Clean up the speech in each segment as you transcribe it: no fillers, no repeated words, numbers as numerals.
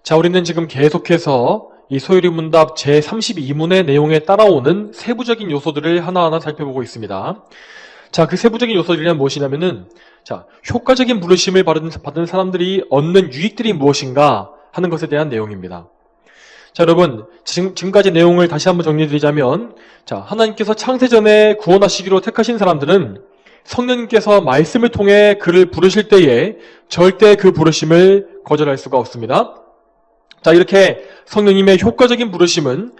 자, 우리는 지금 계속해서 이 소요리 문답 제32문의 내용에 따라오는 세부적인 요소들을 하나하나 살펴보고 있습니다. 자, 그 세부적인 요소들이란 무엇이냐면은, 자, 효과적인 부르심을 받은 사람들이 얻는 유익들이 무엇인가 하는 것에 대한 내용입니다. 자, 여러분, 지금까지 내용을 다시 한번 정리해드리자면, 자, 하나님께서 창세전에 구원하시기로 택하신 사람들은 성령님께서 말씀을 통해 그를 부르실 때에 절대 그 부르심을 거절할 수가 없습니다. 자, 이렇게 성령님의 효과적인 부르심은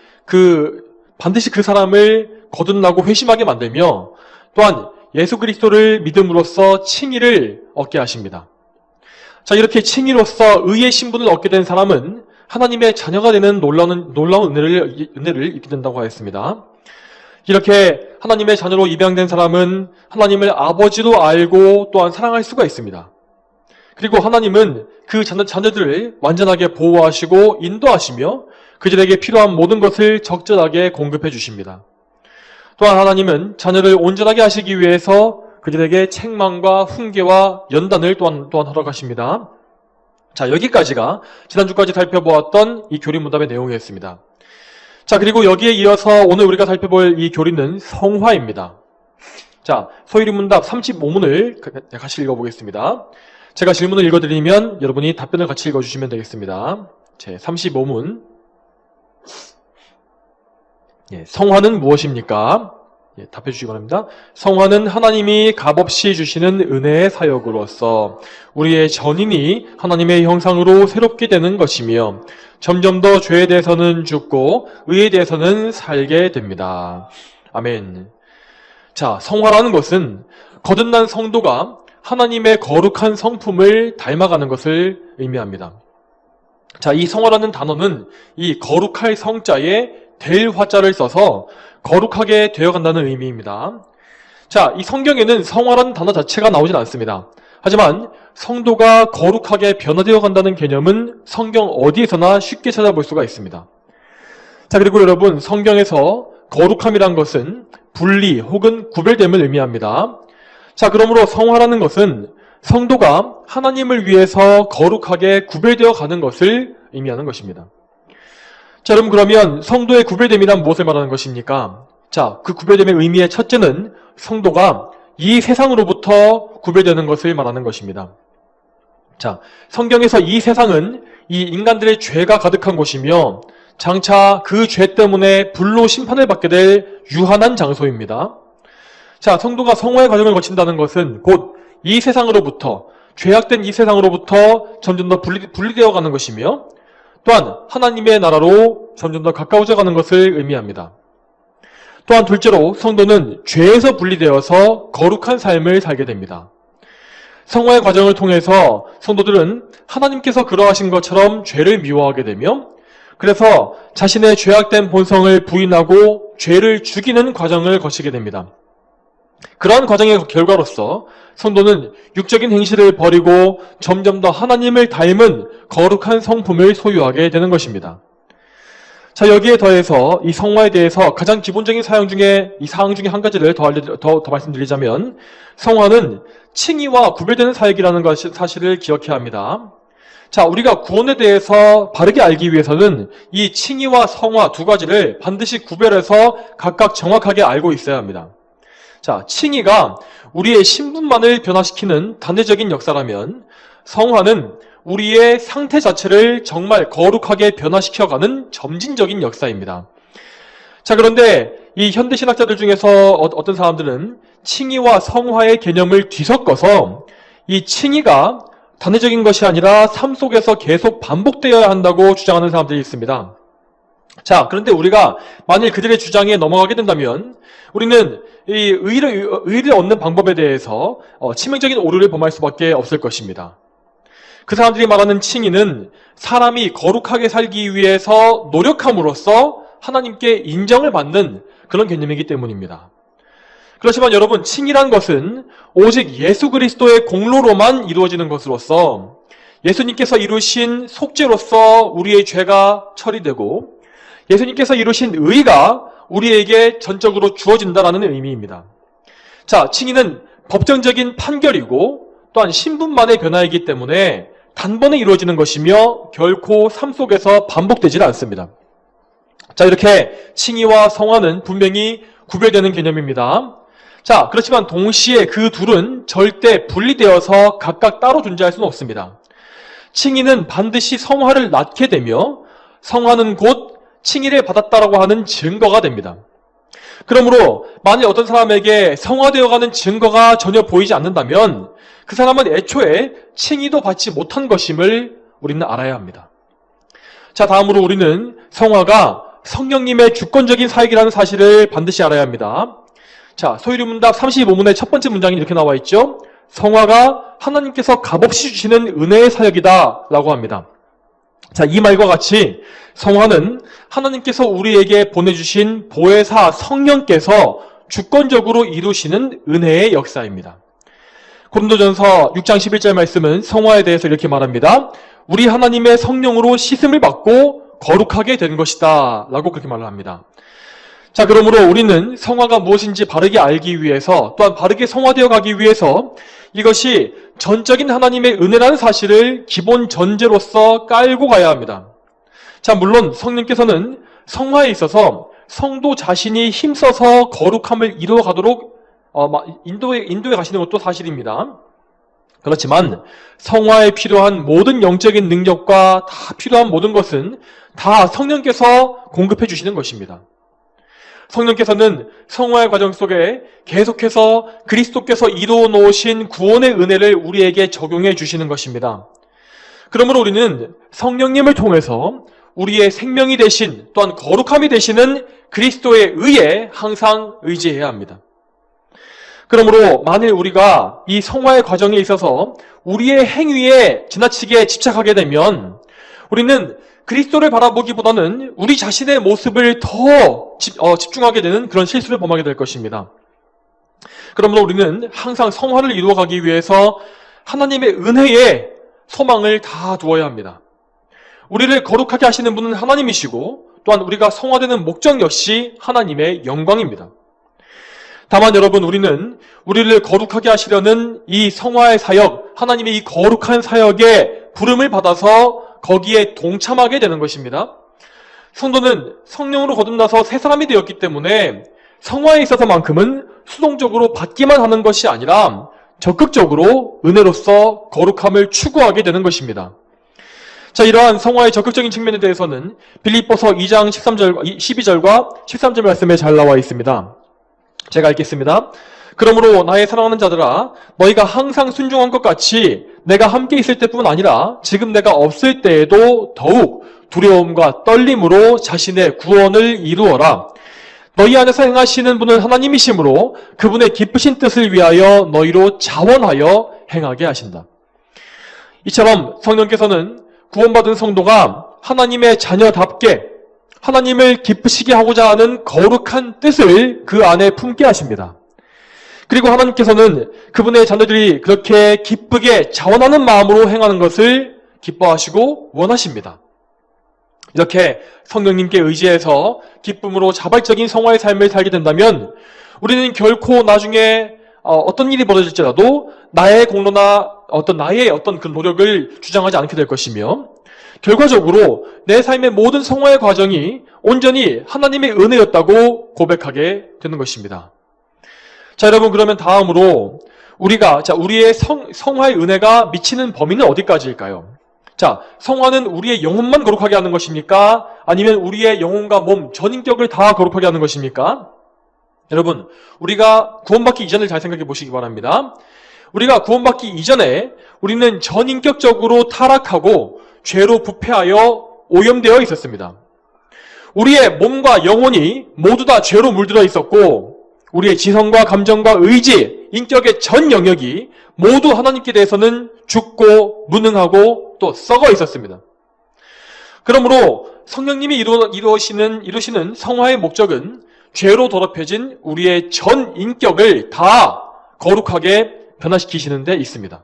반드시 그 사람을 거듭나고 회심하게 만들며 또한 예수 그리스도를 믿음으로써 칭의를 얻게 하십니다. 자, 이렇게 칭의로서 의의 신분을 얻게 된 사람은 하나님의 자녀가 되는 놀라운 은혜를 입게 된다고 하였습니다. 이렇게 하나님의 자녀로 입양된 사람은 하나님을 아버지로 알고 또한 사랑할 수가 있습니다. 그리고 하나님은 그 자녀들을 완전하게 보호하시고 인도하시며 그들에게 필요한 모든 것을 적절하게 공급해 주십니다. 또한 하나님은 자녀를 온전하게 하시기 위해서 그들에게 책망과 훈계와 연단을 또한 허락하십니다. 자, 여기까지가 지난주까지 살펴보았던 이 교리문답의 내용이었습니다. 자, 그리고 여기에 이어서 오늘 우리가 살펴볼 이 교리는 성화입니다. 자, 소요리 문답 35문을 같이 읽어보겠습니다. 제가 질문을 읽어드리면 여러분이 답변을 같이 읽어주시면 되겠습니다. 제 35문. 성화는 무엇입니까? 답해 주시기 바랍니다. 성화는 하나님이 값없이 주시는 은혜의 사역으로서 우리의 전인이 하나님의 형상으로 새롭게 되는 것이며 점점 더 죄에 대해서는 죽고 의에 대해서는 살게 됩니다. 아멘. 자, 성화라는 것은 거듭난 성도가 하나님의 거룩한 성품을 닮아가는 것을 의미합니다. 자, 이 성화라는 단어는 이 거룩할 성자에 될 화자를 써서 거룩하게 되어간다는 의미입니다. 자, 이 성경에는 성화라는 단어 자체가 나오진 않습니다. 하지만 성도가 거룩하게 변화되어 간다는 개념은 성경 어디에서나 쉽게 찾아볼 수가 있습니다. 자, 그리고 여러분, 성경에서 거룩함이란 것은 분리 혹은 구별됨을 의미합니다. 자, 그러므로 성화라는 것은 성도가 하나님을 위해서 거룩하게 구별되어 가는 것을 의미하는 것입니다. 자, 여러분, 그러면 성도의 구별됨이란 무엇을 말하는 것입니까? 자, 그 구별됨의 의미의 첫째는 성도가 이 세상으로부터 구별되는 것을 말하는 것입니다. 자, 성경에서 이 세상은 이 인간들의 죄가 가득한 곳이며 장차 그 죄 때문에 불로 심판을 받게 될 유한한 장소입니다. 자, 성도가 성화의 과정을 거친다는 것은 곧 이 세상으로부터, 죄악된 이 세상으로부터 점점 더 분리되어 가는 것이며 또한 하나님의 나라로 점점 더 가까워져 가는 것을 의미합니다. 또한 둘째로 성도는 죄에서 분리되어서 거룩한 삶을 살게 됩니다. 성화의 과정을 통해서 성도들은 하나님께서 그러하신 것처럼 죄를 미워하게 되며 그래서 자신의 죄악된 본성을 부인하고 죄를 죽이는 과정을 거치게 됩니다. 그러한 과정의 결과로서 성도는 육적인 행실을 버리고 점점 더 하나님을 닮은 거룩한 성품을 소유하게 되는 것입니다. 자, 여기에 더해서 이 성화에 대해서 가장 기본적인 사항 중에 한 가지를 더 말씀드리자면 성화는 칭의와 구별되는 사역이라는 사실을 기억해야 합니다. 자, 우리가 구원에 대해서 바르게 알기 위해서는 이 칭의와 성화 두 가지를 반드시 구별해서 각각 정확하게 알고 있어야 합니다. 자, 칭의가 우리의 신분만을 변화시키는 단회적인 역사라면 성화는 우리의 상태 자체를 정말 거룩하게 변화시켜가는 점진적인 역사입니다. 자, 그런데 이 현대 신학자들 중에서 어떤 사람들은 칭의와 성화의 개념을 뒤섞어서 이 칭의가 단회적인 것이 아니라 삶 속에서 계속 반복되어야 한다고 주장하는 사람들이 있습니다. 자, 그런데 우리가 만일 그들의 주장에 넘어가게 된다면 우리는 이 의를 얻는 방법에 대해서 치명적인 오류를 범할 수밖에 없을 것입니다. 그 사람들이 말하는 칭의는 사람이 거룩하게 살기 위해서 노력함으로써 하나님께 인정을 받는 그런 개념이기 때문입니다. 그렇지만 여러분, 칭의란 것은 오직 예수 그리스도의 공로로만 이루어지는 것으로서 예수님께서 이루신 속죄로서 우리의 죄가 처리되고 예수님께서 이루신 의가 우리에게 전적으로 주어진다라는 의미입니다. 자, 칭의는 법정적인 판결이고 또한 신분만의 변화이기 때문에 단번에 이루어지는 것이며 결코 삶 속에서 반복되지는 않습니다. 자, 이렇게 칭의와 성화는 분명히 구별되는 개념입니다. 자, 그렇지만 동시에 그 둘은 절대 분리되어서 각각 따로 존재할 수는 없습니다. 칭의는 반드시 성화를 낳게 되며 성화는 곧 칭의를 받았다라고 하는 증거가 됩니다. 그러므로 만일 어떤 사람에게 성화되어가는 증거가 전혀 보이지 않는다면 그 사람은 애초에 칭의도 받지 못한 것임을 우리는 알아야 합니다. 자, 다음으로 우리는 성화가 성령님의 주권적인 사역이라는 사실을 반드시 알아야 합니다. 자, 소유리문답 35문의 첫 번째 문장이 이렇게 나와 있죠. 성화가 하나님께서 값없이 주시는 은혜의 사역이다 라고 합니다. 자, 이 말과 같이 성화는 하나님께서 우리에게 보내주신 보혜사 성령께서 주권적으로 이루시는 은혜의 역사입니다. 고린도전서 6장 11절 말씀은 성화에 대해서 이렇게 말합니다. 우리 하나님의 성령으로 씻음을 받고 거룩하게 된 것이다 라고 그렇게 말을 합니다. 자, 그러므로 우리는 성화가 무엇인지 바르게 알기 위해서 또한 바르게 성화되어 가기 위해서 이것이 전적인 하나님의 은혜라는 사실을 기본 전제로서 깔고 가야 합니다. 자, 물론 성령께서는 성화에 있어서 성도 자신이 힘써서 거룩함을 이루어가도록 인도에 가시는 것도 사실입니다. 그렇지만 성화에 필요한 모든 영적인 능력과 다 필요한 모든 것은 다 성령께서 공급해 주시는 것입니다. 성령께서는 성화의 과정 속에 계속해서 그리스도께서 이루어 놓으신 구원의 은혜를 우리에게 적용해 주시는 것입니다. 그러므로 우리는 성령님을 통해서 우리의 생명이 되신 또한 거룩함이 되시는 그리스도의 의에 항상 의지해야 합니다. 그러므로 만일 우리가 이 성화의 과정에 있어서 우리의 행위에 지나치게 집착하게 되면 우리는 그리스도를 바라보기보다는 우리 자신의 모습을 더 집중하게 되는 그런 실수를 범하게 될 것입니다. 그러므로 우리는 항상 성화를 이루어가기 위해서 하나님의 은혜에 소망을 다 두어야 합니다. 우리를 거룩하게 하시는 분은 하나님이시고 또한 우리가 성화되는 목적 역시 하나님의 영광입니다. 다만 여러분, 우리는 우리를 거룩하게 하시려는 이 성화의 사역, 하나님의 이 거룩한 사역에 부름을 받아서 거기에 동참하게 되는 것입니다. 성도는 성령으로 거듭나서 새 사람이 되었기 때문에 성화에 있어서만큼은 수동적으로 받기만 하는 것이 아니라 적극적으로 은혜로서 거룩함을 추구하게 되는 것입니다. 자, 이러한 성화의 적극적인 측면에 대해서는 빌립보서 2장 12절과 13절 말씀에 잘 나와 있습니다. 제가 읽겠습니다. 그러므로 나의 사랑하는 자들아, 너희가 항상 순종한 것 같이 내가 함께 있을 때뿐 아니라 지금 내가 없을 때에도 더욱 두려움과 떨림으로 자신의 구원을 이루어라. 너희 안에서 행하시는 분은 하나님이시므로 그분의 기쁘신 뜻을 위하여 너희로 자원하여 행하게 하신다. 이처럼 성령께서는 구원받은 성도가 하나님의 자녀답게 하나님을 기쁘시게 하고자 하는 거룩한 뜻을 그 안에 품게 하십니다. 그리고 하나님께서는 그분의 자녀들이 그렇게 기쁘게 자원하는 마음으로 행하는 것을 기뻐하시고 원하십니다. 이렇게 성령님께 의지해서 기쁨으로 자발적인 성화의 삶을 살게 된다면 우리는 결코 나중에 어떤 일이 벌어질지라도 나의 공로나 나의 어떤 그 노력을 주장하지 않게 될 것이며 결과적으로 내 삶의 모든 성화의 과정이 온전히 하나님의 은혜였다고 고백하게 되는 것입니다. 자, 여러분, 그러면 다음으로 우리의 성화의 은혜가 미치는 범위는 어디까지일까요? 자, 성화는 우리의 영혼만 거룩하게 하는 것입니까? 아니면 우리의 영혼과 몸, 전인격을 다 거룩하게 하는 것입니까? 여러분, 우리가 구원받기 이전을 잘 생각해 보시기 바랍니다. 우리가 구원받기 이전에 우리는 전인격적으로 타락하고 죄로 부패하여 오염되어 있었습니다. 우리의 몸과 영혼이 모두 다 죄로 물들어 있었고 우리의 지성과 감정과 의지, 인격의 전 영역이 모두 하나님께 대해서는 죽고 무능하고 또 썩어 있었습니다. 그러므로 성령님이 이루시는 성화의 목적은 죄로 더럽혀진 우리의 전 인격을 다 거룩하게 변화시키시는 데 있습니다.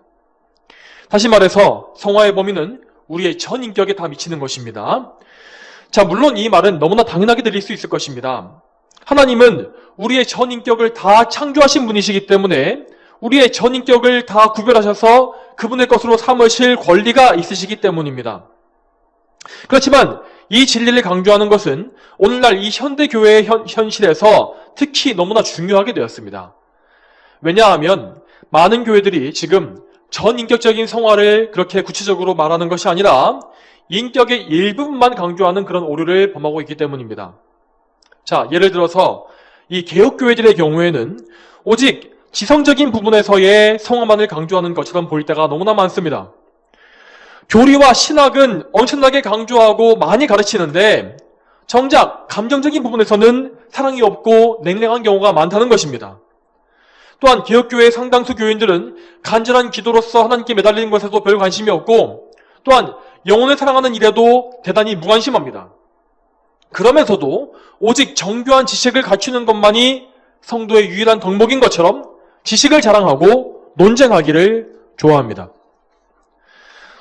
다시 말해서 성화의 범위는 우리의 전 인격에 다 미치는 것입니다. 자, 물론 이 말은 너무나 당연하게 들릴 수 있을 것입니다. 하나님은 우리의 전 인격을 다 창조하신 분이시기 때문에 우리의 전 인격을 다 구별하셔서 그분의 것으로 삼으실 권리가 있으시기 때문입니다. 그렇지만 이 진리를 강조하는 것은 오늘날 이 현대교회의 현실에서 특히 너무나 중요하게 되었습니다. 왜냐하면 많은 교회들이 지금 전인격적인 성화를 그렇게 구체적으로 말하는 것이 아니라 인격의 일부분만 강조하는 그런 오류를 범하고 있기 때문입니다. 자, 예를 들어서 이 개혁교회들의 경우에는 오직 지성적인 부분에서의 성화만을 강조하는 것처럼 보일 때가 너무나 많습니다. 교리와 신학은 엄청나게 강조하고 많이 가르치는데 정작 감정적인 부분에서는 사랑이 없고 냉랭한 경우가 많다는 것입니다. 또한 개혁교회의 상당수 교인들은 간절한 기도로서 하나님께 매달리는 것에도 별 관심이 없고 또한 영혼을 사랑하는 일에도 대단히 무관심합니다. 그러면서도 오직 정교한 지식을 갖추는 것만이 성도의 유일한 덕목인 것처럼 지식을 자랑하고 논쟁하기를 좋아합니다.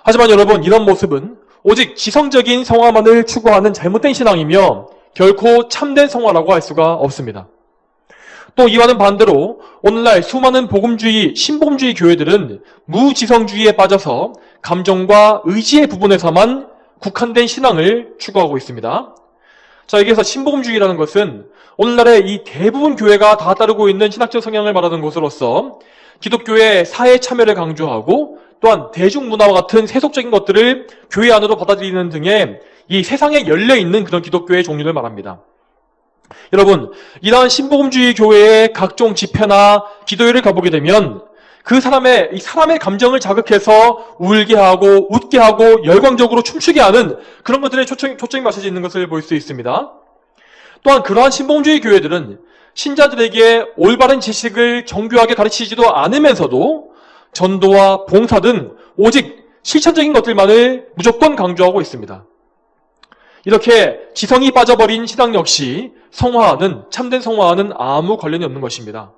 하지만 여러분, 이런 모습은 오직 지성적인 성화만을 추구하는 잘못된 신앙이며 결코 참된 성화라고 할 수가 없습니다. 또 이와는 반대로 오늘날 수많은 복음주의, 신복음주의 교회들은 무지성주의에 빠져서 감정과 의지의 부분에서만 국한된 신앙을 추구하고 있습니다. 자, 여기에서 신복음주의라는 것은 오늘날의 이 대부분 교회가 다 따르고 있는 신학적 성향을 말하는 것으로서 기독교의 사회 참여를 강조하고 또한 대중문화와 같은 세속적인 것들을 교회 안으로 받아들이는 등의 이 세상에 열려있는 그런 기독교의 종류를 말합니다. 여러분, 이러한 신복음주의 교회의 각종 집회나 기도회를 가보게 되면 그 사람의 감정을 자극해서 울게 하고 웃게 하고 열광적으로 춤추게 하는 그런 것들에 초점이 맞춰져 있는 것을 볼 수 있습니다. 또한 그러한 신복음주의 교회들은 신자들에게 올바른 지식을 정교하게 가르치지도 않으면서도 전도와 봉사 등 오직 실천적인 것들만을 무조건 강조하고 있습니다. 이렇게 지성이 빠져버린 신앙 역시 참된 성화와는 아무 관련이 없는 것입니다.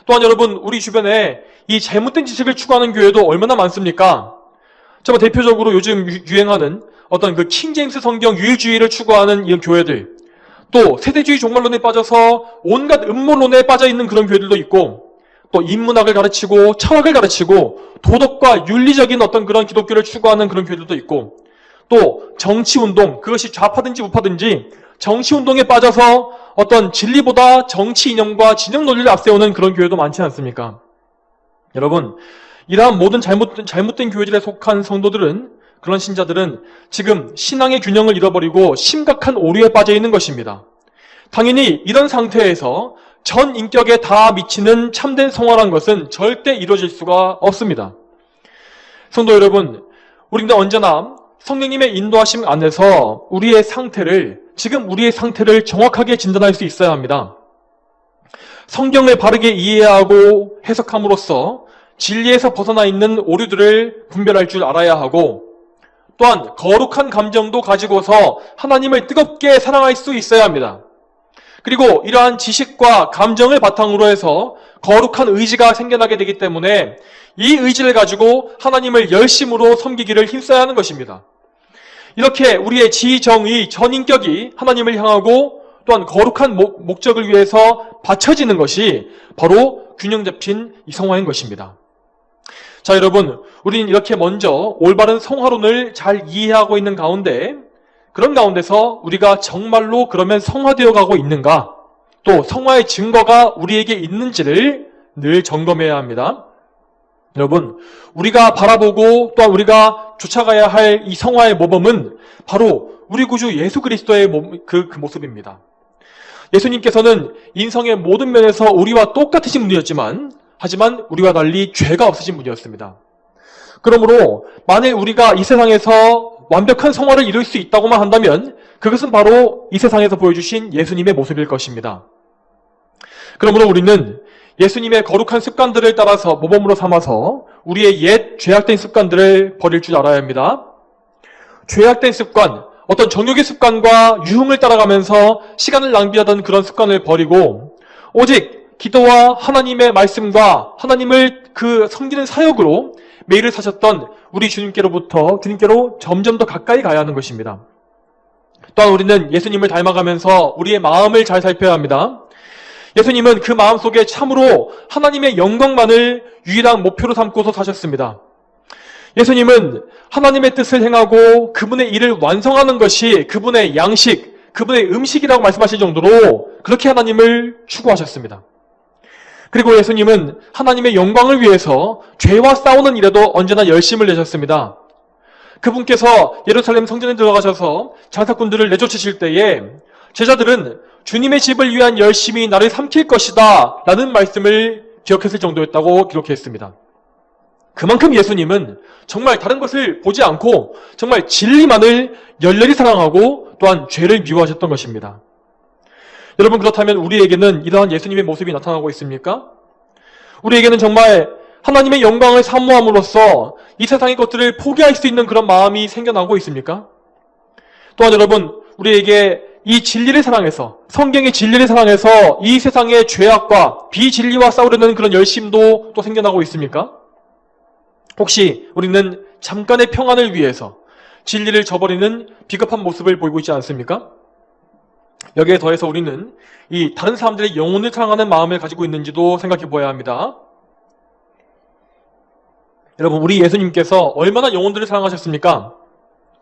또한 여러분, 우리 주변에 이 잘못된 지식을 추구하는 교회도 얼마나 많습니까? 정말 대표적으로 요즘 유행하는 어떤 그 킹제임스 성경 유일주의를 추구하는 이런 교회들, 또 세대주의 종말론에 빠져서 온갖 음모론에 빠져있는 그런 교회들도 있고, 또 인문학을 가르치고 철학을 가르치고 도덕과 윤리적인 어떤 그런 기독교를 추구하는 그런 교회들도 있고, 또 정치운동, 그것이 좌파든지 우파든지 정치운동에 빠져서 어떤 진리보다 정치 이념과 진영 논리를 앞세우는 그런 교회도 많지 않습니까? 여러분, 이러한 모든 잘못된 교회들에 속한 성도들은, 그런 신자들은 지금 신앙의 균형을 잃어버리고 심각한 오류에 빠져 있는 것입니다. 당연히 이런 상태에서 전 인격에 다 미치는 참된 성화란 것은 절대 이루어질 수가 없습니다. 성도 여러분, 우리는 언제나 성령님의 인도하심 안에서 지금 우리의 상태를 정확하게 진단할 수 있어야 합니다. 성경을 바르게 이해하고 해석함으로써 진리에서 벗어나 있는 오류들을 분별할 줄 알아야 하고, 또한 거룩한 감정도 가지고서 하나님을 뜨겁게 사랑할 수 있어야 합니다. 그리고 이러한 지식과 감정을 바탕으로 해서 거룩한 의지가 생겨나게 되기 때문에 이 의지를 가지고 하나님을 열심으로 섬기기를 힘써야 하는 것입니다. 이렇게 우리의 지정의, 전인격이 하나님을 향하고 또한 거룩한 목적을 위해서 받쳐지는 것이 바로 균형 잡힌 이 성화인 것입니다. 자, 여러분, 우리는 이렇게 먼저 올바른 성화론을 잘 이해하고 있는 가운데, 그런 가운데서 우리가 정말로 그러면 성화되어 가고 있는가, 또 성화의 증거가 우리에게 있는지를 늘 점검해야 합니다. 여러분, 우리가 바라보고 또한 우리가 쫓아가야 할 이 성화의 모범은 바로 우리 구주 예수 그리스도의 그 모습입니다. 예수님께서는 인성의 모든 면에서 우리와 똑같으신 분이었지만, 하지만 우리와 달리 죄가 없으신 분이었습니다. 그러므로 만일 우리가 이 세상에서 완벽한 성화를 이룰 수 있다고만 한다면 그것은 바로 이 세상에서 보여주신 예수님의 모습일 것입니다. 그러므로 우리는 예수님의 거룩한 습관들을 따라서 모범으로 삼아서 우리의 옛 죄악된 습관들을 버릴 줄 알아야 합니다. 죄악된 습관, 어떤 정욕의 습관과 유흥을 따라가면서 시간을 낭비하던 그런 습관을 버리고 오직 기도와 하나님의 말씀과 하나님을 그 섬기는 사역으로 매일을 사셨던 우리 주님께로 점점 더 가까이 가야 하는 것입니다. 또한 우리는 예수님을 닮아가면서 우리의 마음을 잘 살펴야 합니다. 예수님은 그 마음 속에 참으로 하나님의 영광만을 유일한 목표로 삼고서 사셨습니다. 예수님은 하나님의 뜻을 행하고 그분의 일을 완성하는 것이 그분의 양식, 그분의 음식이라고 말씀하실 정도로 그렇게 하나님을 추구하셨습니다. 그리고 예수님은 하나님의 영광을 위해서 죄와 싸우는 일에도 언제나 열심을 내셨습니다. 그분께서 예루살렘 성전에 들어가셔서 장사꾼들을 내쫓으실 때에 제자들은 주님의 집을 위한 열심이 나를 삼킬 것이다 라는 말씀을 기억했을 정도였다고 기록했습니다. 그만큼 예수님은 정말 다른 것을 보지 않고 정말 진리만을 열렬히 사랑하고 또한 죄를 미워하셨던 것입니다. 여러분, 그렇다면 우리에게는 이러한 예수님의 모습이 나타나고 있습니까? 우리에게는 정말 하나님의 영광을 사모함으로써 이 세상의 것들을 포기할 수 있는 그런 마음이 생겨나고 있습니까? 또한 여러분, 우리에게 이 진리를 사랑해서, 성경의 진리를 사랑해서 이 세상의 죄악과 비진리와 싸우려는 그런 열심도 또 생겨나고 있습니까? 혹시 우리는 잠깐의 평안을 위해서 진리를 저버리는 비겁한 모습을 보이고 있지 않습니까? 여기에 더해서 우리는 이 다른 사람들의 영혼을 사랑하는 마음을 가지고 있는지도 생각해 보아야 합니다. 여러분, 우리 예수님께서 얼마나 영혼들을 사랑하셨습니까?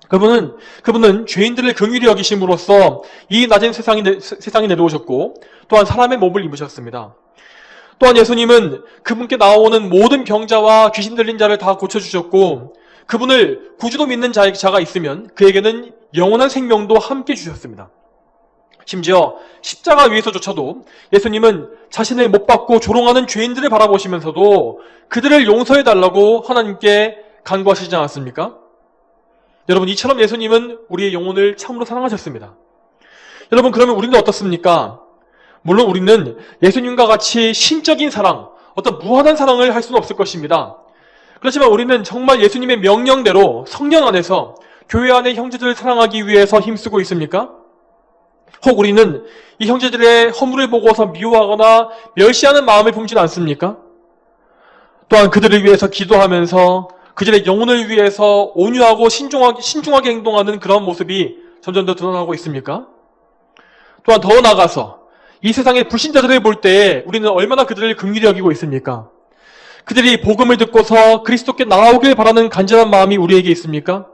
그분은 죄인들을 긍휼히 여기심으로써 이 낮은 세상에 내려오셨고 또한 사람의 몸을 입으셨습니다. 또한 예수님은 그분께 나오는 모든 병자와 귀신 들린 자를 다 고쳐주셨고 그분을 구주로 믿는 자가 있으면 그에게는 영원한 생명도 함께 주셨습니다. 심지어 십자가 위에서조차도 예수님은 자신을 못 박고 조롱하는 죄인들을 바라보시면서도 그들을 용서해달라고 하나님께 간구하시지 않았습니까? 여러분, 이처럼 예수님은 우리의 영혼을 참으로 사랑하셨습니다. 여러분, 그러면 우리는 어떻습니까? 물론 우리는 예수님과 같이 신적인 사랑, 어떤 무한한 사랑을 할 수는 없을 것입니다. 그렇지만 우리는 정말 예수님의 명령대로 성령 안에서 교회 안의 형제들을 사랑하기 위해서 힘쓰고 있습니까? 혹 우리는 이 형제들의 허물을 보고서 미워하거나 멸시하는 마음을 품지는 않습니까? 또한 그들을 위해서 기도하면서 그들의 영혼을 위해서 온유하고 신중하게 행동하는 그런 모습이 점점 더 드러나고 있습니까? 또한 더 나아가서 이 세상의 불신자들을 볼 때 우리는 얼마나 그들을 긍휼히 여기고 있습니까? 그들이 복음을 듣고서 그리스도께 나아오길 바라는 간절한 마음이 우리에게 있습니까?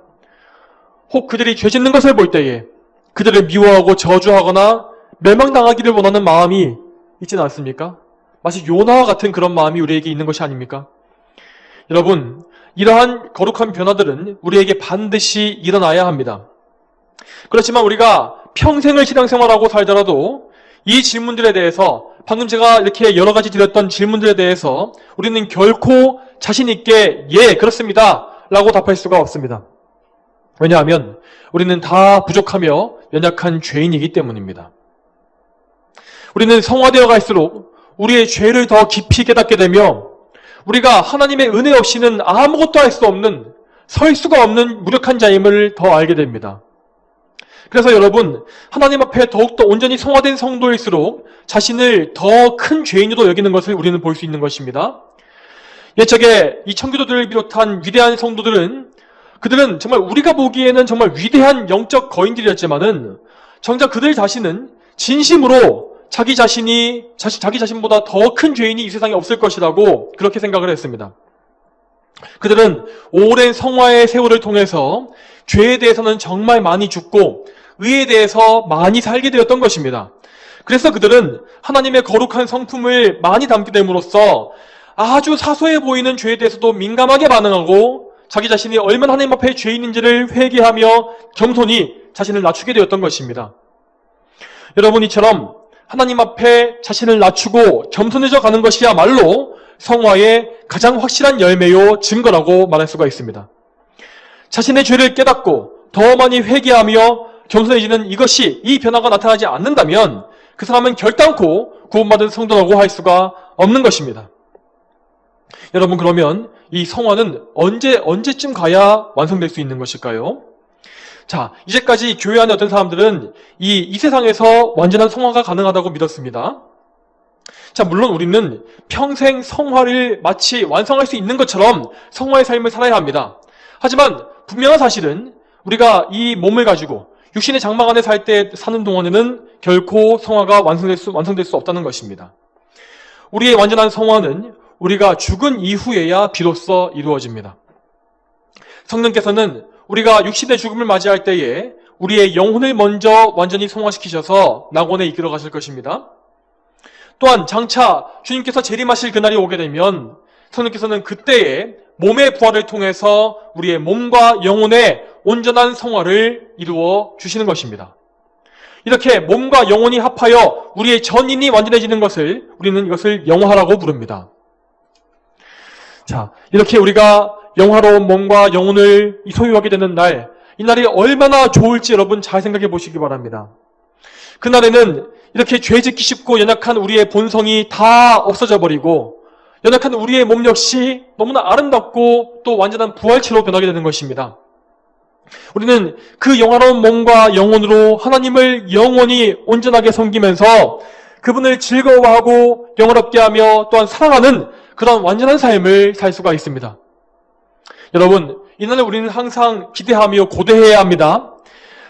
혹 그들이 죄 짓는 것을 볼 때에 그들을 미워하고 저주하거나 멸망당하기를 원하는 마음이 있지는 않습니까? 마치 요나와 같은 그런 마음이 우리에게 있는 것이 아닙니까? 여러분, 이러한 거룩한 변화들은 우리에게 반드시 일어나야 합니다. 그렇지만 우리가 평생을 신앙생활하고 살더라도 이 질문들에 대해서, 방금 제가 이렇게 여러 가지 드렸던 질문들에 대해서 우리는 결코 자신 있게 예, 그렇습니다 라고 답할 수가 없습니다. 왜냐하면 우리는 다 부족하며 연약한 죄인이기 때문입니다. 우리는 성화되어 갈수록 우리의 죄를 더 깊이 깨닫게 되며 우리가 하나님의 은혜 없이는 아무것도 할 수 없는, 설 수가 없는 무력한 자임을 더 알게 됩니다. 그래서 여러분, 하나님 앞에 더욱더 온전히 성화된 성도일수록 자신을 더 큰 죄인으로 여기는 것을 우리는 볼 수 있는 것입니다. 옛적에 이 청교도들을 비롯한 위대한 성도들은 그들은 정말 우리가 보기에는 정말 위대한 영적 거인들이었지만은 정작 그들 자신은 진심으로 자기 자신보다 더 큰 죄인이 이 세상에 없을 것이라고 그렇게 생각을 했습니다. 그들은 오랜 성화의 세월을 통해서 죄에 대해서는 정말 많이 죽고 의에 대해서 많이 살게 되었던 것입니다. 그래서 그들은 하나님의 거룩한 성품을 많이 담게 됨으로써 아주 사소해 보이는 죄에 대해서도 민감하게 반응하고 자기 자신이 얼마나 하나님 앞에 죄인인지를 회개하며 겸손히 자신을 낮추게 되었던 것입니다. 여러분, 이처럼 하나님 앞에 자신을 낮추고 겸손해져 가는 것이야말로 성화의 가장 확실한 열매요 증거라고 말할 수가 있습니다. 자신의 죄를 깨닫고 더 많이 회개하며 겸손해지는 이 변화가 나타나지 않는다면 그 사람은 결단코 구원받은 성도라고 할 수가 없는 것입니다. 여러분, 그러면 이 성화는 언제쯤 가야 완성될 수 있는 것일까요? 자, 이제까지 교회 안에 어떤 사람들은 이 세상에서 완전한 성화가 가능하다고 믿었습니다. 자, 물론 우리는 평생 성화를 마치 완성할 수 있는 것처럼 성화의 삶을 살아야 합니다. 하지만 분명한 사실은 우리가 이 몸을 가지고 육신의 장막 안에 사는 동안에는 결코 성화가 완성될 수 없다는 것입니다. 우리의 완전한 성화는 우리가 죽은 이후에야 비로소 이루어집니다. 성령께서는 우리가 육신의 죽음을 맞이할 때에 우리의 영혼을 먼저 완전히 성화시키셔서 낙원에 이끌어 가실 것입니다. 또한 장차 주님께서 재림하실 그날이 오게 되면 성령께서는 그때에 몸의 부활을 통해서 우리의 몸과 영혼의 온전한 성화를 이루어 주시는 것입니다. 이렇게 몸과 영혼이 합하여 우리의 전인이 완전해지는 것을 우리는 이것을 영화라고 부릅니다. 자, 이렇게 우리가 영화로운 몸과 영혼을 소유하게 되는 날, 이 날이 얼마나 좋을지 여러분 잘 생각해 보시기 바랍니다. 그날에는 이렇게 죄 짓기 쉽고 연약한 우리의 본성이 다 없어져 버리고 연약한 우리의 몸 역시 너무나 아름답고 또 완전한 부활체로 변하게 되는 것입니다. 우리는 그 영화로운 몸과 영혼으로 하나님을 영원히 온전하게 섬기면서 그분을 즐거워하고 영화롭게 하며 또한 사랑하는 그런 완전한 삶을 살 수가 있습니다. 여러분, 이날을 우리는 항상 기대하며 고대해야 합니다.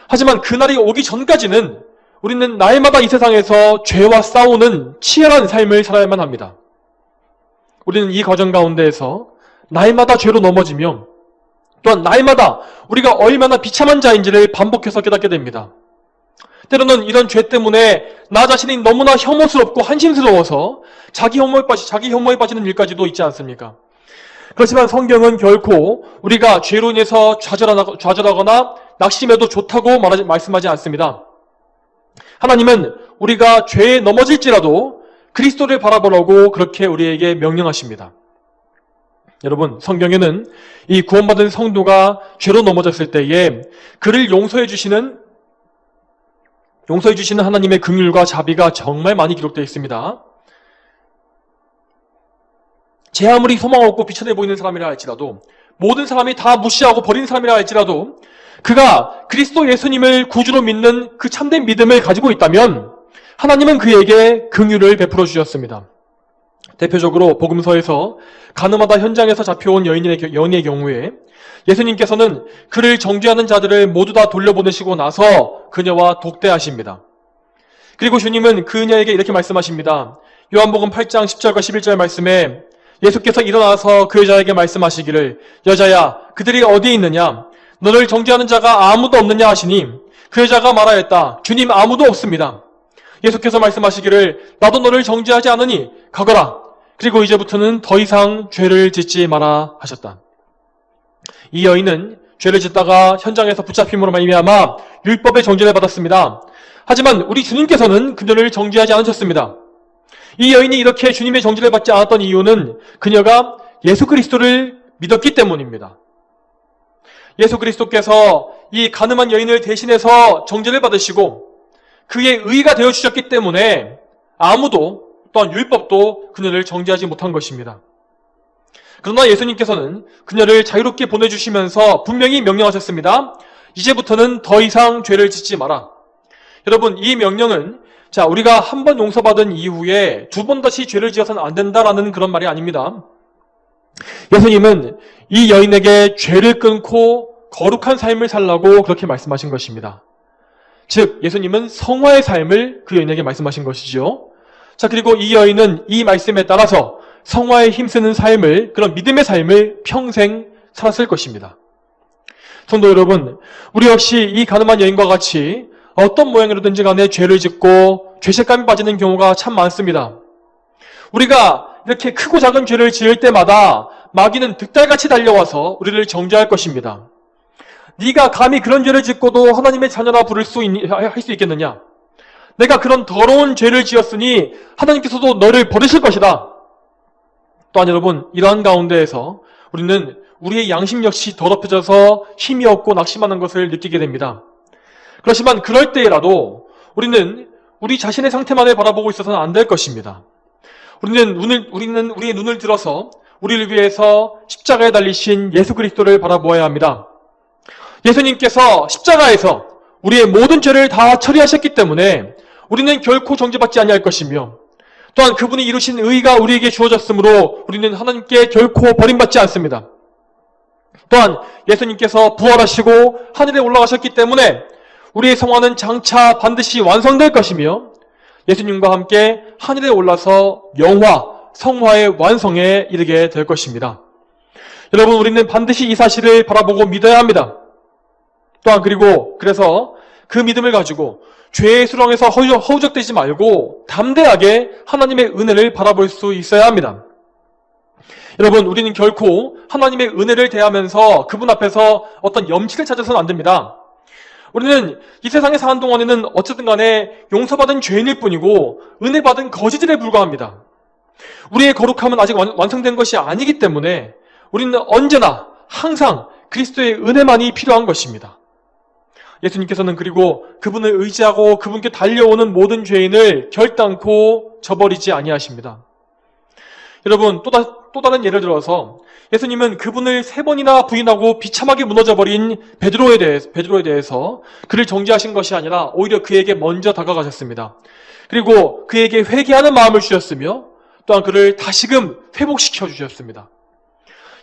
하지만 그날이 오기 전까지는 우리는 날마다 이 세상에서 죄와 싸우는 치열한 삶을 살아야만 합니다. 우리는 이 과정 가운데에서 날마다 죄로 넘어지며 또한 날마다 우리가 얼마나 비참한 자인지를 반복해서 깨닫게 됩니다. 때로는 이런 죄 때문에 나 자신이 너무나 혐오스럽고 한심스러워서 자기 혐오에 빠지는 일까지도 있지 않습니까? 그렇지만 성경은 결코 우리가 죄로 인해서 좌절하거나 낙심해도 좋다고 말씀하지 않습니다. 하나님은 우리가 죄에 넘어질지라도 그리스도를 바라보라고 그렇게 우리에게 명령하십니다. 여러분, 성경에는 이 구원받은 성도가 죄로 넘어졌을 때에 그를 용서해 주시는 하나님의 긍휼과 자비가 정말 많이 기록되어 있습니다. 제 아무리 소망 없고 비천해 보이는 사람이라 할지라도, 모든 사람이 다 무시하고 버린 사람이라 할지라도 그가 그리스도 예수님을 구주로 믿는 그 참된 믿음을 가지고 있다면 하나님은 그에게 긍휼을 베풀어 주셨습니다. 대표적으로 복음서에서 가늠하다 현장에서 잡혀온 여인의 경우에 예수님께서는 그를 정죄하는 자들을 모두 다 돌려보내시고 나서 그녀와 독대하십니다. 그리고 주님은 그녀에게 이렇게 말씀하십니다. 요한복음 8장 10절과 11절 말씀에 예수께서 일어나서 그 여자에게 말씀하시기를 여자야 그들이 어디에 있느냐 너를 정죄하는 자가 아무도 없느냐 하시니 그 여자가 말하였다. 주님 아무도 없습니다. 예수께서 말씀하시기를 나도 너를 정죄하지 않으니 가거라. 그리고 이제부터는 더 이상 죄를 짓지 마라 하셨다. 이 여인은 죄를 짓다가 현장에서 붙잡힘으로 말미암아 율법의 정죄를 받았습니다. 하지만 우리 주님께서는 그녀를 정죄하지 않으셨습니다. 이 여인이 이렇게 주님의 정죄를 받지 않았던 이유는 그녀가 예수 그리스도를 믿었기 때문입니다. 예수 그리스도께서 이 가늠한 여인을 대신해서 정죄를 받으시고 그의 의가 되어주셨기 때문에 아무도 또한 율법도 그녀를 정죄하지 못한 것입니다. 그러나 예수님께서는 그녀를 자유롭게 보내주시면서 분명히 명령하셨습니다. 이제부터는 더 이상 죄를 짓지 마라. 여러분, 이 명령은 우리가 한 번 용서받은 이후에 두 번 다시 죄를 지어서는 안 된다라는 그런 말이 아닙니다. 예수님은 이 여인에게 죄를 끊고 거룩한 삶을 살라고 그렇게 말씀하신 것입니다. 즉 예수님은 성화의 삶을 그 여인에게 말씀하신 것이죠. 그리고 이 여인은 이 말씀에 따라서 성화에 힘쓰는 삶을, 그런 믿음의 삶을 평생 살았을 것입니다. 성도 여러분, 우리 역시 이 가늠한 여인과 같이 어떤 모양으로든지 간에 죄를 짓고 죄책감이 빠지는 경우가 참 많습니다. 우리가 이렇게 크고 작은 죄를 지을 때마다 마귀는 득달같이 달려와서 우리를 정죄할 것입니다. 네가 감히 그런 죄를 짓고도 하나님의 자녀라 할 수 있겠느냐? 내가 그런 더러운 죄를 지었으니 하나님께서도 너를 버리실 것이다. 또한 여러분, 이러한 가운데에서 우리는 우리의 양심 역시 더럽혀져서 힘이 없고 낙심하는 것을 느끼게 됩니다. 그렇지만 그럴 때라도 우리는 우리 자신의 상태만을 바라보고 있어서는 안 될 것입니다. 우리는 우리의 눈을 들어서 우리를 위해서 십자가에 달리신 예수 그리스도를 바라보아야 합니다. 예수님께서 십자가에서 우리의 모든 죄를 다 처리하셨기 때문에 우리는 결코 정죄받지 아니할 것이며 또한 그분이 이루신 의가 우리에게 주어졌으므로 우리는 하나님께 결코 버림받지 않습니다. 또한 예수님께서 부활하시고 하늘에 올라가셨기 때문에 우리의 성화는 장차 반드시 완성될 것이며 예수님과 함께 하늘에 올라서 영화, 성화의 완성에 이르게 될 것입니다. 여러분, 우리는 반드시 이 사실을 바라보고 믿어야 합니다. 또한 그래서 그 믿음을 가지고 죄의 수렁에서 허우적대지 말고 담대하게 하나님의 은혜를 바라볼 수 있어야 합니다. 여러분, 우리는 결코 하나님의 은혜를 대하면서 그분 앞에서 어떤 염치를 찾아서는 안 됩니다. 우리는 이 세상에 사는 동안에는 어쨌든 간에 용서받은 죄인일 뿐이고 은혜 받은 거지들에 불과합니다. 우리의 거룩함은 아직 완성된 것이 아니기 때문에 우리는 언제나 항상 그리스도의 은혜만이 필요한 것입니다. 예수님께서는 그리고 그분을 의지하고 그분께 달려오는 모든 죄인을 결단코 저버리지 아니하십니다. 여러분, 또 다른 예를 들어서 예수님은 그분을 3번이나 부인하고 비참하게 무너져버린 베드로에 대해서 그를 정죄하신 것이 아니라 오히려 그에게 먼저 다가가셨습니다. 그리고 그에게 회개하는 마음을 주셨으며 또한 그를 다시금 회복시켜 주셨습니다.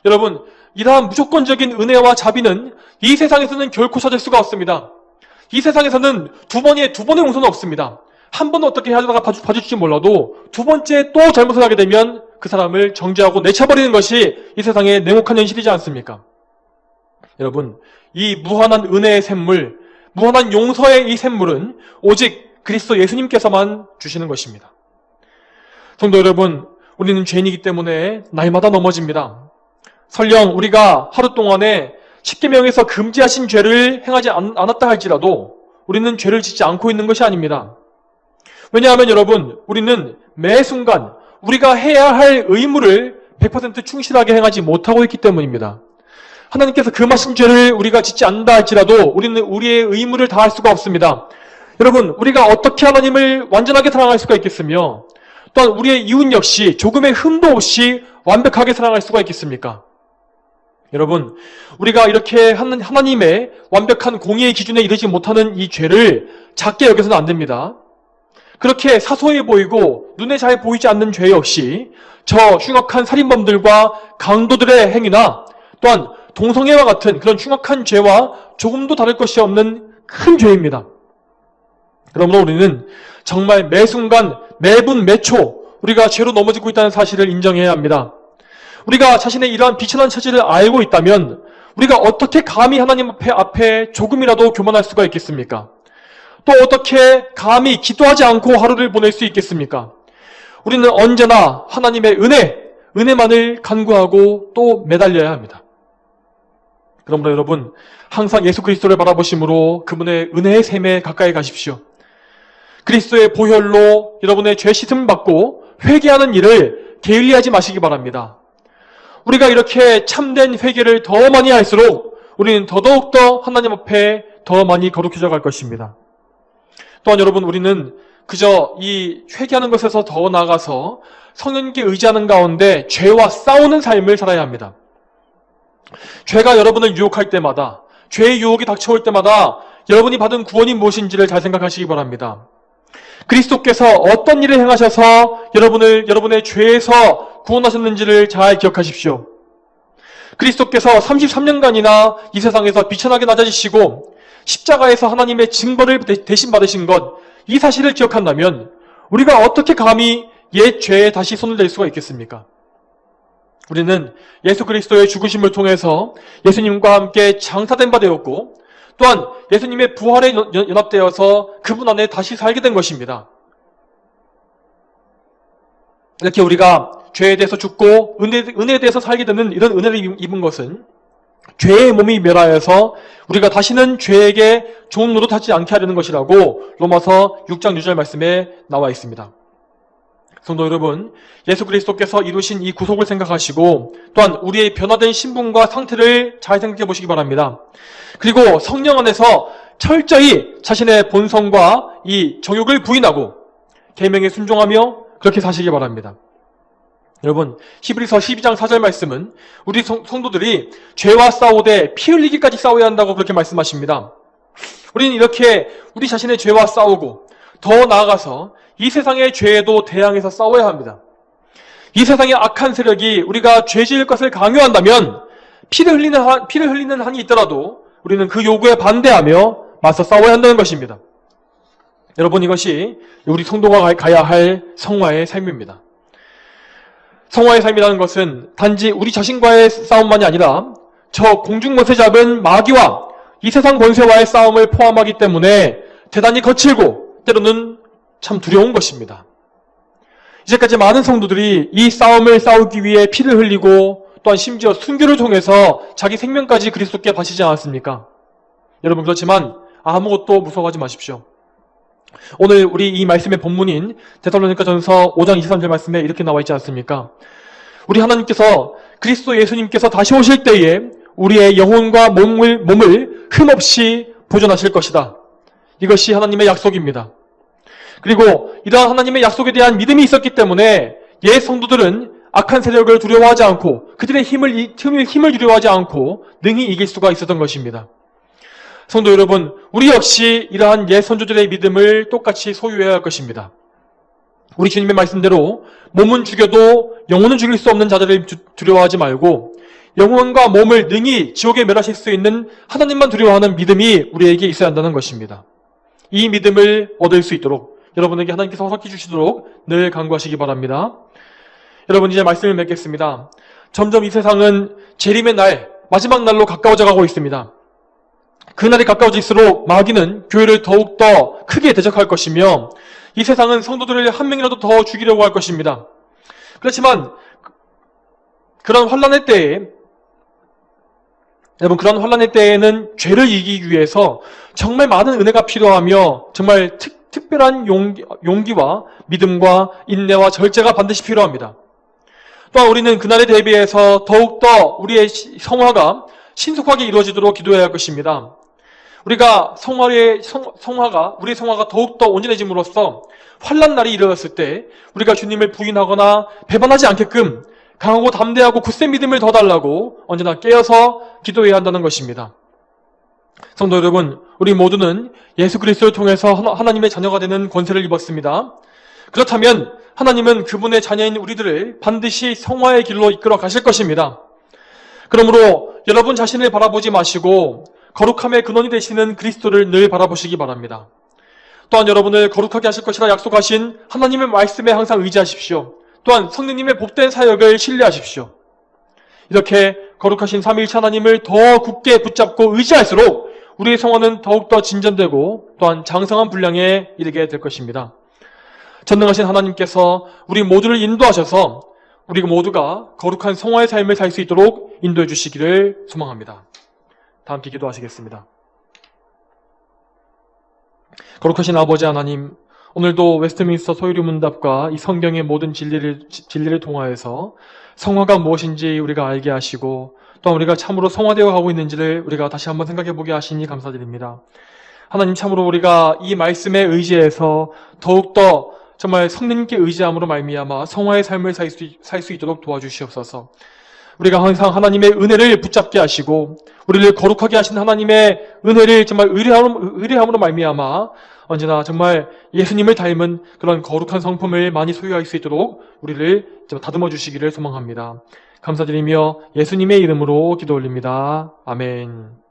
여러분, 이러한 무조건적인 은혜와 자비는 이 세상에서는 결코 찾을 수가 없습니다. 이 세상에서는 두 번의 용서는 없습니다. 한 번은 어떻게 하다가 봐줄지 몰라도 두 번째 또 잘못을 하게 되면 그 사람을 정죄하고 내쳐버리는 것이 이 세상의 냉혹한 현실이지 않습니까? 여러분, 이 무한한 은혜의 샘물, 무한한 용서의 이 샘물은 오직 그리스도 예수님께서만 주시는 것입니다. 성도 여러분, 우리는 죄인이기 때문에 날마다 넘어집니다. 설령 우리가 하루 동안에 10계명에서 금지하신 죄를 행하지 않았다 할지라도 우리는 죄를 짓지 않고 있는 것이 아닙니다. 왜냐하면 여러분, 우리는 매 순간 우리가 해야 할 의무를 100% 충실하게 행하지 못하고 있기 때문입니다. 하나님께서 금하신 죄를 우리가 짓지 않는다 할지라도 우리는 우리의 의무를 다할 수가 없습니다. 여러분, 우리가 어떻게 하나님을 완전하게 사랑할 수가 있겠으며 또한 우리의 이웃 역시 조금의 흠도 없이 완벽하게 사랑할 수가 있겠습니까? 여러분, 우리가 이렇게 하나님의 완벽한 공의의 기준에 이르지 못하는 이 죄를 작게 여겨서는 안 됩니다. 그렇게 사소해 보이고 눈에 잘 보이지 않는 죄 역시 저 흉악한 살인범들과 강도들의 행위나 또한 동성애와 같은 그런 흉악한 죄와 조금도 다를 것이 없는 큰 죄입니다. 그러므로 우리는 정말 매 순간, 매분, 매초 우리가 죄로 넘어지고 있다는 사실을 인정해야 합니다. 우리가 자신의 이러한 비천한 처지를 알고 있다면 우리가 어떻게 감히 하나님 앞에 조금이라도 교만할 수가 있겠습니까? 또 어떻게 감히 기도하지 않고 하루를 보낼 수 있겠습니까? 우리는 언제나 하나님의 은혜만을 간구하고 또 매달려야 합니다. 그러므로 여러분, 항상 예수 그리스도를 바라보심으로 그분의 은혜의 샘에 가까이 가십시오. 그리스도의 보혈로 여러분의 죄 씻음 받고 회개하는 일을 게을리하지 마시기 바랍니다. 우리가 이렇게 참된 회개를 더 많이 할수록 우리는 더더욱더 하나님 앞에 더 많이 거룩해져 갈 것입니다. 또한 여러분, 우리는 그저 이 회개하는 것에서 더 나아가서 성령님께 의지하는 가운데 죄와 싸우는 삶을 살아야 합니다. 죄가 여러분을 유혹할 때마다, 죄의 유혹이 닥쳐올 때마다 여러분이 받은 구원이 무엇인지를 잘 생각하시기 바랍니다. 그리스도께서 어떤 일을 행하셔서 여러분의 죄에서 구원하셨는지를 잘 기억하십시오. 그리스도께서 33년간이나 이 세상에서 비천하게 낮아지시고 십자가에서 하나님의 징벌을 대신 받으신 것, 이 사실을 기억한다면 우리가 어떻게 감히 옛 죄에 다시 손을 댈 수가 있겠습니까? 우리는 예수 그리스도의 죽으심을 통해서 예수님과 함께 장사된 바 되었고 또한 예수님의 부활에 연합되어서 그분 안에 다시 살게 된 것입니다. 이렇게 우리가 죄에 대해서 죽고 은혜에 대해서 살게 되는 이런 은혜를 입은 것은 죄의 몸이 멸하여서 우리가 다시는 죄에게 좋은 노릇하지 않게 하려는 것이라고 로마서 6장 6절 말씀에 나와 있습니다. 성도 여러분, 예수 그리스도께서 이루신 이 구속을 생각하시고 또한 우리의 변화된 신분과 상태를 잘 생각해 보시기 바랍니다. 그리고 성령 안에서 철저히 자신의 본성과 이 정욕을 부인하고 계명에 순종하며 그렇게 사시기 바랍니다. 여러분, 히브리서 12장 4절 말씀은 우리 성도들이 죄와 싸우되 피 흘리기까지 싸워야 한다고 그렇게 말씀하십니다. 우리는 이렇게 우리 자신의 죄와 싸우고 더 나아가서 이 세상의 죄에도 대항해서 싸워야 합니다. 이 세상의 악한 세력이 우리가 죄 지을 것을 강요한다면 피를 흘리는 한이 있더라도 우리는 그 요구에 반대하며 맞서 싸워야 한다는 것입니다. 여러분, 이것이 우리 성도가 가야 할 성화의 삶입니다. 성화의 삶이라는 것은 단지 우리 자신과의 싸움만이 아니라 저 공중못에 잡은 마귀와 이 세상 권세와의 싸움을 포함하기 때문에 대단히 거칠고 때로는 참 두려운 것입니다. 이제까지 많은 성도들이 이 싸움을 싸우기 위해 피를 흘리고 또한 심지어 순교를 통해서 자기 생명까지 그리스도께 바치지 않았습니까? 여러분, 그렇지만 아무것도 무서워하지 마십시오. 오늘 우리 이 말씀의 본문인 데살로니가전서 5장 23절 말씀에 이렇게 나와 있지 않습니까? 우리 하나님께서 그리스도 예수님께서 다시 오실 때에 우리의 영혼과 몸을 흠없이 보존하실 것이다. 이것이 하나님의 약속입니다. 그리고 이러한 하나님의 약속에 대한 믿음이 있었기 때문에 옛 성도들은 악한 세력을 두려워하지 않고 그들의 힘을 두려워하지 않고 능히 이길 수가 있었던 것입니다. 성도 여러분, 우리 역시 이러한 옛 선조들의 믿음을 똑같이 소유해야 할 것입니다. 우리 주님의 말씀대로 몸은 죽여도 영혼은 죽일 수 없는 자들을 두려워하지 말고 영혼과 몸을 능히 지옥에 멸하실 수 있는 하나님만 두려워하는 믿음이 우리에게 있어야 한다는 것입니다. 이 믿음을 얻을 수 있도록 여러분에게 하나님께서 허락해 주시도록 늘 간구하시기 바랍니다. 여러분, 이제 말씀을 맺겠습니다. 점점 이 세상은 재림의 날, 마지막 날로 가까워져 가고 있습니다. 그날이 가까워질수록 마귀는 교회를 더욱더 크게 대적할 것이며 이 세상은 성도들을 한 명이라도 더 죽이려고 할 것입니다. 그렇지만 그런 환난의 때에 여러분, 그런 환난의 때에는 죄를 이기기 위해서 정말 많은 은혜가 필요하며 정말 특별한 용기와 믿음과 인내와 절제가 반드시 필요합니다. 또한 우리는 그날에 대비해서 더욱더 우리의 성화가 신속하게 이루어지도록 기도해야 할 것입니다. 우리가 우리의 성화가 더욱더 온전해짐으로써 환난 날이 이르렀을 때 우리가 주님을 부인하거나 배반하지 않게끔 강하고 담대하고 굳센 믿음을 더 달라고 언제나 깨어서 기도해야 한다는 것입니다. 성도 여러분, 우리 모두는 예수 그리스도를 통해서 하나님의 자녀가 되는 권세를 입었습니다. 그렇다면 하나님은 그분의 자녀인 우리들을 반드시 성화의 길로 이끌어 가실 것입니다. 그러므로 여러분 자신을 바라보지 마시고 거룩함의 근원이 되시는 그리스도를 늘 바라보시기 바랍니다. 또한 여러분을 거룩하게 하실 것이라 약속하신 하나님의 말씀에 항상 의지하십시오. 또한 성령님의 복된 사역을 신뢰하십시오. 이렇게 거룩하신 삼위일체 하나님을 더 굳게 붙잡고 의지할수록 우리의 성화는 더욱더 진전되고 또한 장성한 분량에 이르게 될 것입니다. 전능하신 하나님께서 우리 모두를 인도하셔서 우리 모두가 거룩한 성화의 삶을 살 수 있도록 인도해 주시기를 소망합니다. 다 함께 기도하시겠습니다. 거룩하신 아버지 하나님, 오늘도 웨스트민스터 소유리 문답과 이 성경의 모든 진리를 통하여서 성화가 무엇인지 우리가 알게 하시고 또한 우리가 참으로 성화되어 가고 있는지를 우리가 다시 한번 생각해 보게 하시니 감사드립니다. 하나님, 참으로 우리가 이 말씀에 의지해서 더욱더 정말 성령님께 의지함으로 말미암아 성화의 삶을 살 수 있도록 도와주시옵소서. 우리가 항상 하나님의 은혜를 붙잡게 하시고 우리를 거룩하게 하신 하나님의 은혜를 정말 의뢰함으로 말미암아 언제나 정말 예수님을 닮은 그런 거룩한 성품을 많이 소유할 수 있도록 우리를 다듬어 주시기를 소망합니다. 감사드리며 예수님의 이름으로 기도 올립니다. 아멘.